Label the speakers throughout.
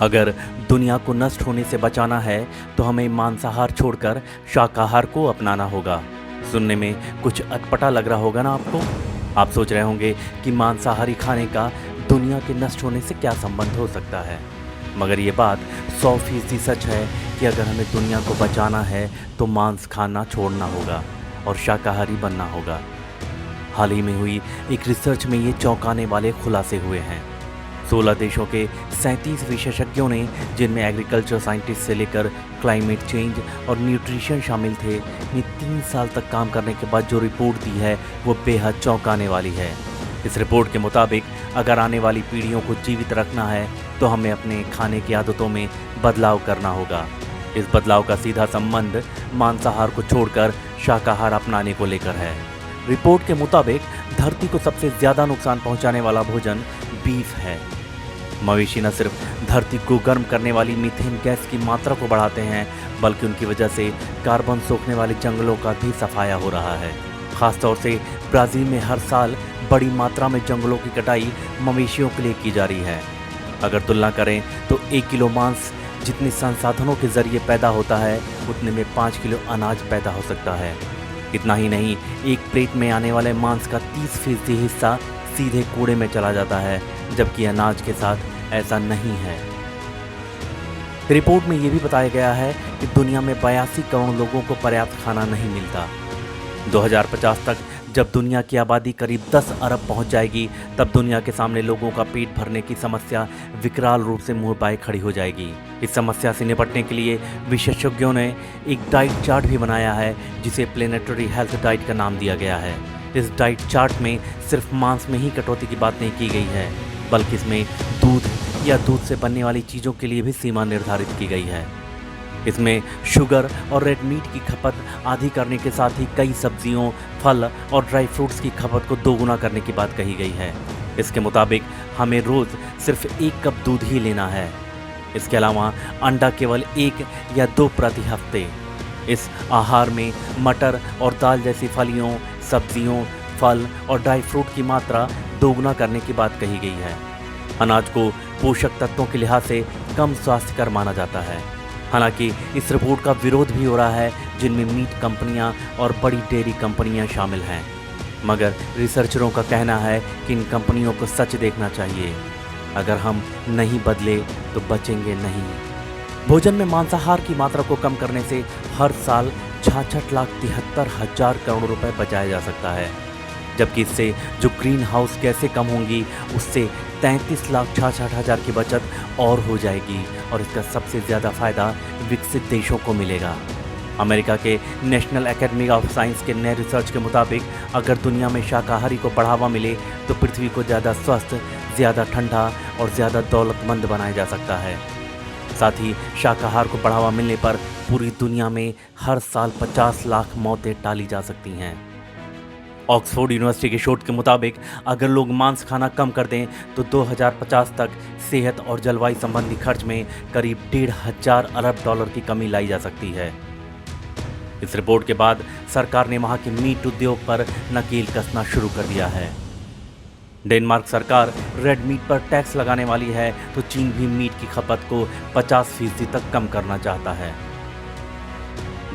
Speaker 1: अगर दुनिया को नष्ट होने से बचाना है तो हमें मांसाहार छोड़कर शाकाहार को अपनाना होगा। सुनने में कुछ अटपटा लग रहा होगा ना आपको। आप सोच रहे होंगे कि मांसाहारी खाने का दुनिया के नष्ट होने से क्या संबंध हो सकता है, मगर ये बात 100% सच है कि अगर हमें दुनिया को बचाना है तो मांस खाना छोड़ना होगा और शाकाहारी बनना होगा। हाल ही में हुई एक रिसर्च में ये चौंकाने वाले खुलासे हुए हैं। 16 देशों के 37 विशेषज्ञों ने, जिनमें एग्रीकल्चर साइंटिस्ट से लेकर क्लाइमेट चेंज और न्यूट्रिशन शामिल थे, ने 3 साल तक काम करने के बाद जो रिपोर्ट दी है वो बेहद चौंकाने वाली है। इस रिपोर्ट के मुताबिक अगर आने वाली पीढ़ियों को जीवित रखना है तो हमें अपने खाने की आदतों में बदलाव करना होगा। इस बदलाव का सीधा संबंध मांसाहार को छोड़कर शाकाहार अपनाने को लेकर है। रिपोर्ट के मुताबिक धरती को सबसे ज़्यादा नुकसान पहुंचाने वाला भोजन बीफ है। मवेशी न सिर्फ धरती को गर्म करने वाली मीथेन गैस की मात्रा को बढ़ाते हैं, बल्कि उनकी वजह से कार्बन सोखने वाले जंगलों का भी सफाया हो रहा है। खासतौर से ब्राज़ील में हर साल बड़ी मात्रा में जंगलों की कटाई मवेशियों के लिए की जा रही है। अगर तुलना करें तो 1 किलो मांस जितने संसाधनों के जरिए पैदा होता है, उतने में 5 किलो अनाज पैदा हो सकता है। इतना ही नहीं, एक प्लेट में आने वाले मांस का 30% हिस्सा सीधे कूड़े में चला जाता है, जबकि अनाज के साथ ऐसा नहीं है। रिपोर्ट में यह भी बताया गया है कि दुनिया में 82 करोड़ लोगों को पर्याप्त खाना नहीं मिलता। 2050 तक जब दुनिया की आबादी करीब 10 अरब पहुंच जाएगी, तब दुनिया के सामने लोगों का पेट भरने की समस्या विकराल रूप से मुंह बाए खड़ी हो जाएगी। इस समस्या से निपटने के लिए विशेषज्ञों ने एक डाइट चार्ट भी बनाया है, जिसे प्लेनेटरी हेल्थ डाइट का नाम दिया गया है। इस डाइट चार्ट में सिर्फ मांस में ही कटौती की बात नहीं की गई है, बल्कि इसमें दूध या दूध से बनने वाली चीज़ों के लिए भी सीमा निर्धारित की गई है। इसमें शुगर और रेड मीट की खपत आधी करने के साथ ही कई सब्जियों, फल और ड्राई फ्रूट्स की खपत को दोगुना करने की बात कही गई है। इसके मुताबिक हमें रोज़ सिर्फ 1 कप दूध ही लेना है। इसके अलावा अंडा केवल 1 या 2 प्रति हफ्ते। इस आहार में मटर और दाल जैसी फलियों, सब्जियों, फल और ड्राई फ्रूट की मात्रा दोगुना करने की बात कही गई है। अनाज को पोषक तत्वों के लिहाज से कम स्वास्थ्यकर माना जाता है। हालांकि इस रिपोर्ट का विरोध भी हो रहा है, जिनमें मीट कंपनियां और बड़ी डेयरी कंपनियां शामिल हैं। मगर रिसर्चरों का कहना है कि इन कंपनियों को सच देखना चाहिए। अगर हम नहीं बदले तो बचेंगे नहीं। भोजन में मांसाहार की मात्रा को कम करने से हर साल 66,73,000 करोड़ रुपए बचाया जा सकता है, जबकि इससे जो ग्रीन हाउस गैसें कम होंगी, उससे 33,66,000 की बचत और हो जाएगी। और इसका सबसे ज़्यादा फ़ायदा विकसित देशों को मिलेगा। अमेरिका के नेशनल एकेडमी ऑफ साइंस के नए रिसर्च के मुताबिक अगर दुनिया में शाकाहारी को बढ़ावा मिले तो पृथ्वी को ज़्यादा स्वस्थ, ज़्यादा ठंडा और ज़्यादा दौलतमंद बनाया जा सकता है। साथ ही शाकाहार को बढ़ावा मिलने पर पूरी दुनिया में हर साल 50 लाख मौतें टाली जा सकती हैं। ऑक्सफोर्ड यूनिवर्सिटी के शोध के मुताबिक अगर लोग मांस खाना कम कर दें तो 2050 तक सेहत और जलवायु संबंधी खर्च में करीब 1,500 अरब डॉलर की कमी लाई जा सकती है। इस रिपोर्ट के बाद सरकार ने वहां के मीट उद्योग पर नकेल कसना शुरू कर दिया है। डेनमार्क सरकार रेड मीट पर टैक्स लगाने वाली है, तो चीन भी मीट की खपत को 50% तक कम करना चाहता है।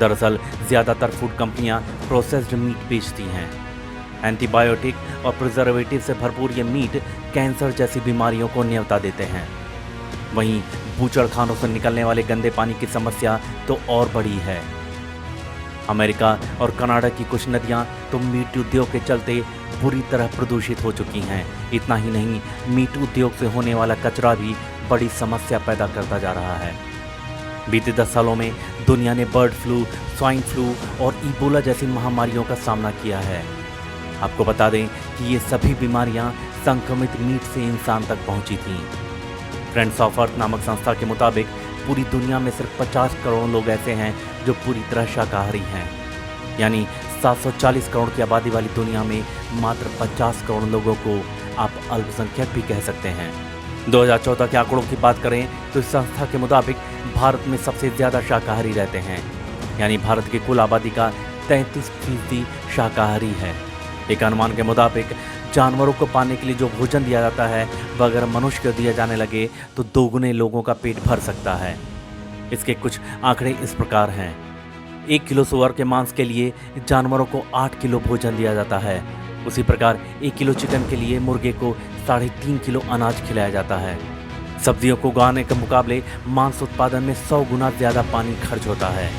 Speaker 1: दरअसल ज़्यादातर फूड कंपनियां प्रोसेस्ड मीट बेचती हैं। एंटीबायोटिक और प्रिजर्वेटिव से भरपूर ये मीट कैंसर जैसी बीमारियों को न्योता देते हैं। वहीं बूचड़खानों से निकलने वाले गंदे पानी की समस्या तो और बड़ी है। अमेरिका और कनाडा की कुछ नदियां तो मीट उद्योग के चलते बुरी तरह प्रदूषित हो चुकी हैं। इतना ही नहीं, मीट उद्योग से होने वाला कचरा भी बड़ी समस्या पैदा करता जा रहा है। बीते 10 सालों में दुनिया ने बर्ड फ्लू, स्वाइन फ्लू और इबोला जैसी महामारियों का सामना किया है। आपको बता दें कि ये सभी बीमारियां संक्रमित मीट से इंसान तक पहुंची थीं। फ्रेंड्स ऑफ अर्थ नामक संस्था के मुताबिक पूरी दुनिया में सिर्फ 50 करोड़ लोग ऐसे हैं जो पूरी तरह शाकाहारी हैं। यानी 740 करोड़ की आबादी वाली दुनिया में मात्र 50 करोड़ लोगों को आप अल्पसंख्यक भी कह सकते हैं। 2014 के आंकड़ों की बात करें तो इस संस्था के मुताबिक भारत में सबसे ज़्यादा शाकाहारी रहते हैं। यानी भारत की कुल आबादी का 33% शाकाहारी है। एक अनुमान के मुताबिक जानवरों को पाने के लिए जो भोजन दिया जाता है वह अगर मनुष्य को दिया जाने लगे तो दोगुने लोगों का पेट भर सकता है। इसके कुछ आंकड़े इस प्रकार हैं। 1 किलो सुअर के मांस के लिए जानवरों को 8 किलो भोजन दिया जाता है। उसी प्रकार 1 किलो चिकन के लिए मुर्गे को 3.5 किलो अनाज खिलाया जाता है। सब्जियों को उगाने के मुकाबले मांस उत्पादन में 100 गुना ज़्यादा पानी खर्च होता है।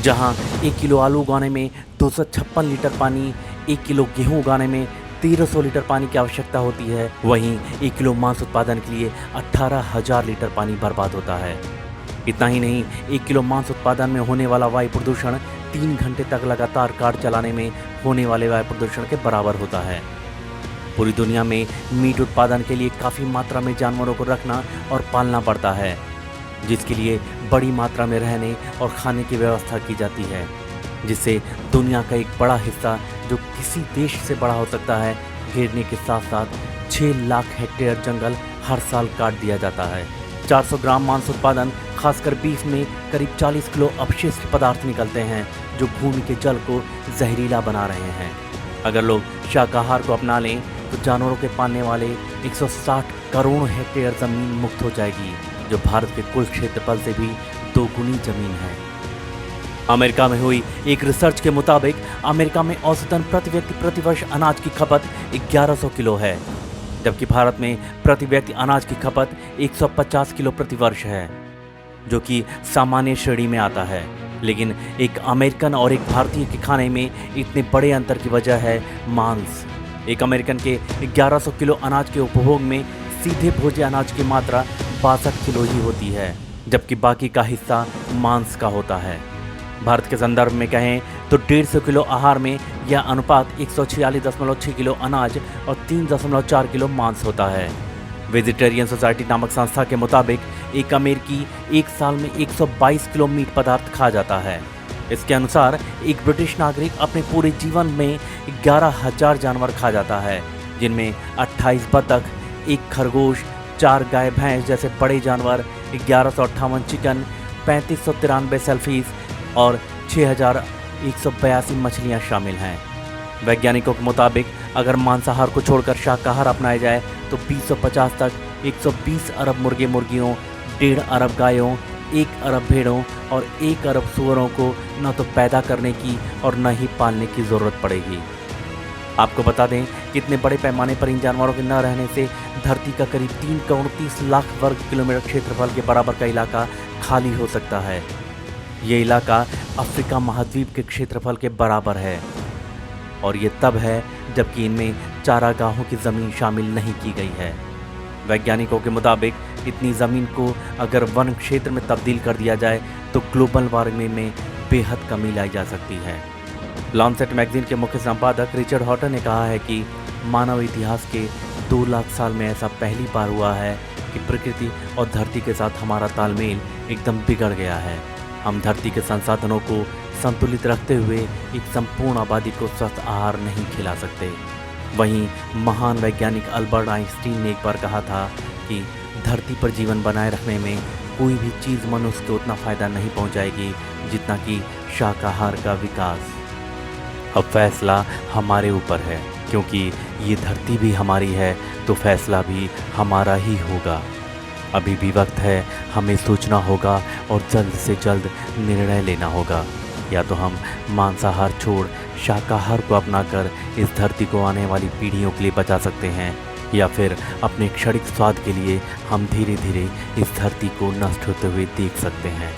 Speaker 1: जहां 1 किलो आलू उगाने में 256 लीटर पानी, 1 किलो गेहूं उगाने में 1300 लीटर पानी की आवश्यकता होती है, वहीं 1 किलो मांस उत्पादन के लिए 18,000 लीटर पानी बर्बाद होता है। इतना ही नहीं, 1 किलो मांस उत्पादन में होने वाला वायु प्रदूषण 3 घंटे तक लगातार कार चलाने में होने वाले वायु प्रदूषण के बराबर होता है। पूरी दुनिया में मीट उत्पादन के लिए काफ़ी मात्रा में जानवरों को रखना और पालना पड़ता है, जिसके लिए बड़ी मात्रा में रहने और खाने की व्यवस्था की जाती है, जिससे दुनिया का एक बड़ा हिस्सा जो किसी देश से बड़ा हो सकता है घेरने के साथ साथ 6 लाख हेक्टेयर जंगल हर साल काट दिया जाता है। 400 ग्राम मांस उत्पादन, खासकर बीफ में करीब 40 किलो अपशिष्ट पदार्थ निकलते हैं जो भूमि के जल को जहरीला बना रहे हैं। अगर लोग शाकाहार को अपना लें तो जानवरों के पालने वाले 160 करोड़ हेक्टेयर जमीन मुक्त हो जाएगी, जो भारत के कुल क्षेत्रफल से भी 2 गुनी जमीन है। अमेरिका में हुई एक रिसर्च के मुताबिक अमेरिका में औसतन प्रति व्यक्ति प्रतिवर्ष अनाज की खपत 1100 किलो है, जबकि भारत में प्रति व्यक्ति अनाज की खपत 150 किलो प्रतिवर्ष है, जो कि सामान्य श्रेणी में आता है। लेकिन एक अमेरिकन और एक भारतीय के खाने में इतने बड़े अंतर की वजह है मांस। एक अमेरिकन के 1100 किलो अनाज के उपभोग में सीधे भोज्य अनाज की मात्रा 62 किलो ही होती है, जबकि बाकी का हिस्सा मांस का होता है। भारत के संदर्भ में कहें तो 150 किलो आहार में यह अनुपात 146.6 किलो अनाज और 3.4 किलो मांस होता है। वेजिटेरियन सोसाइटी नामक संस्था के मुताबिक एक अमेरिकी एक साल में 122 किलो मीट पदार्थ खा जाता है। इसके अनुसार एक ब्रिटिश नागरिक अपने पूरे जीवन में 11,000 जानवर खा जाता है, जिनमें 28 बतख, 1 खरगोश, 4 गाय भैंस जैसे बड़े जानवर, 1158 चिकन, 3593 सेल्फीज और 6,182 मछलियां शामिल हैं। वैज्ञानिकों के मुताबिक अगर मांसाहार को छोड़कर शाकाहार अपनाया जाए तो 2050 तक 120 अरब मुर्गे मुर्गियों, 1.5 अरब गायों, 1 अरब भेड़ों और 1 अरब सूअरों को न तो पैदा करने की और न ही पालने की ज़रूरत पड़ेगी। आपको बता दें कि इतने बड़े पैमाने पर इन जानवरों के न रहने से धरती का करीब 3 करोड़ 30 लाख वर्ग किलोमीटर क्षेत्रफल के बराबर का इलाका खाली हो सकता है। ये इलाका अफ्रीका महाद्वीप के क्षेत्रफल के बराबर है, और ये तब है जबकि इनमें चारागाहों की ज़मीन शामिल नहीं की गई है। वैज्ञानिकों के मुताबिक इतनी ज़मीन को अगर वन क्षेत्र में तब्दील कर दिया जाए तो ग्लोबल वार्मिंग में बेहद कमी लाई जा सकती है। लॉन्सेट मैगजीन के मुख्य संपादक रिचर्ड हॉटन ने कहा है कि मानव इतिहास के 2 लाख साल में ऐसा पहली बार हुआ है कि प्रकृति और धरती के साथ हमारा तालमेल एकदम बिगड़ गया है। हम धरती के संसाधनों को संतुलित रखते हुए एक संपूर्ण आबादी को स्वस्थ आहार नहीं खिला सकते। वहीं महान वैज्ञानिक अल्बर्ट आइंस्टीन ने एक बार कहा था कि धरती पर जीवन बनाए रखने में कोई भी चीज़ मनुष्य को उतना फ़ायदा नहीं पहुंचाएगी जितना कि शाकाहार का विकास। अब फैसला हमारे ऊपर है, क्योंकि ये धरती भी हमारी है तो फैसला भी हमारा ही होगा। अभी भी वक्त है, हमें सोचना होगा और जल्द से जल्द निर्णय लेना होगा। या तो हम मांसाहार छोड़ शाकाहार को अपनाकर इस धरती को आने वाली पीढ़ियों के लिए बचा सकते हैं, या फिर अपने क्षणिक स्वाद के लिए हम धीरे धीरे इस धरती को नष्ट होते हुए देख सकते हैं।